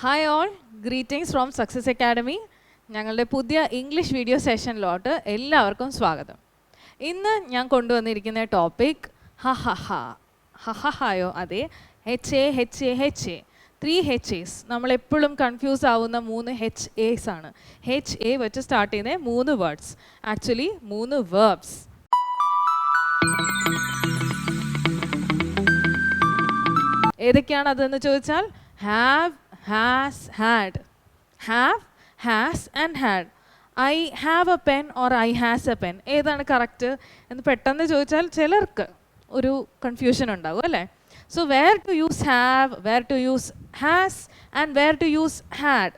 Hi all, greetings from success academy. ഞങ്ങളുടെ പുതിയ English video സെഷനിലോട്ട് എല്ലാവർക്കും സ്വാഗതം. ഇന്ന് ഞാൻ കൊണ്ടുവന്നിരിക്കുന്ന ടോപ്പിക് ഹഹായോ അതെ, HA 3 HAs. നമ്മളെപ്പോഴും കൺഫ്യൂസ് ആവുന്ന 3 HAs ആണ്. HA വെച്ച് സ്റ്റാർട്ട് ചെയ്യുന്ന 3 വേർഡ്സ്, ആക്ച്വലി 3 വേർബ്സ്. ഏതൊക്കെയാണ് അതെന്ന് ചോദിച്ചാൽ have, has, had. Have, has and had. I have a pen or I has a pen. ഏതാണ് കറക്റ്റ് എന്ന് പെട്ടെന്ന് ചോദിച്ചാൽ ചിലർക്ക് ഒരു കൺഫ്യൂഷൻ ഉണ്ടാകും അല്ലേ? So where to use have, where to use has and where to use had.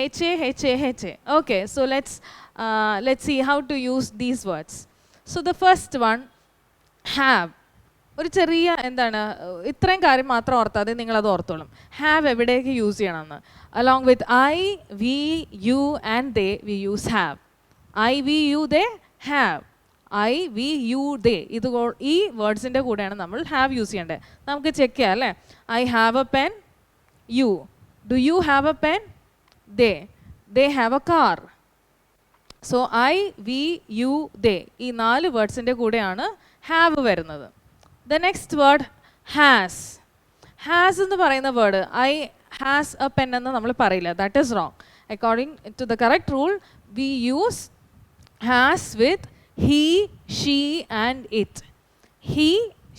HA. Okay, so let's see how to use these words. So the first one, have. ഒരു ചെറിയ എന്താണ്, ഇത്രയും കാര്യം മാത്രം ഓർത്താതെ നിങ്ങളത് ഓർത്തോളും. ഹാവ് എവിടെയൊക്കെ യൂസ് ചെയ്യണമെന്ന്. Along with I, we, you and they we use have. I, we, you, they, have. I, we, you, they, ഈ വേർഡ്സിൻ്റെ കൂടെയാണ് നമ്മൾ ഹാവ് യൂസ് ചെയ്യേണ്ടത്. നമുക്ക് ചെക്ക് ചെയ്യാം അല്ലേ? I have a pen, you. Do you have a pen? They have a car. So I, we, you, they, ഈ 4 വേർഡ്സിൻ്റെ കൂടെയാണ് ഹാവ് വരുന്നത്. The next word, has. Has എന്ന് പറയുന്ന word I has a pen എന്ന് നമ്മൾ പറയില്ല. That is wrong. According to the correct rule we use has with he, she and it. He,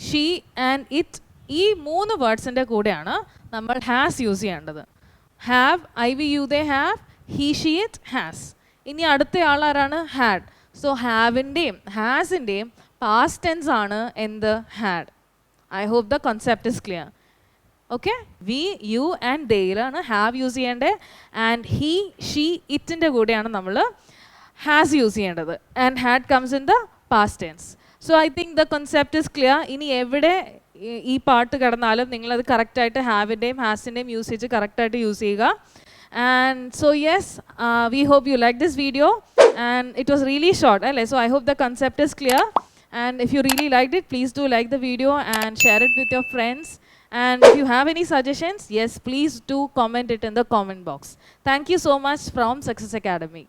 she and it, ഈ 3 വേർഡ്സിൻ്റെ കൂടെയാണ് നമ്മൾ ഹാസ് യൂസ് ചെയ്യേണ്ടത്. Have, I, we, you, they, have. He, she, it, has. ഇനി അടുത്ത ആളാരാണ്? Had. So ഹാവിൻ്റെയും ഹാസിൻ്റെയും പാസ്റ്റ് ടെൻസ് ആണ് എന്ത്? Had. I hope the concept is clear. Okay, V, you and ദേയിലാണ് ഹാവ് യൂസ് ചെയ്യേണ്ടത്. ആൻഡ് ഹീ, ഷീ, ഇറ്റിൻ്റെ കൂടെയാണ് നമ്മൾ ഹാസ് യൂസ് ചെയ്യേണ്ടത്. And had comes in the past tense. So I think the concept is clear. ഇനി എവിടെ ഈ പാട്ട് കിടന്നാലും നിങ്ങളത് കറക്റ്റായിട്ട് ഹാവിൻ്റെയും ഹാസിൻ്റെയും യൂസേജ് കറക്റ്റായിട്ട് യൂസ് ചെയ്യുക. And so yes, we hope you like this video, and it was really short, right? So I hope the concept is clear, and if you really liked it, please do like the video and share it with your friends. And if you have any suggestions, yes, please do comment it in the comment box. Thank you so much from Success Academy.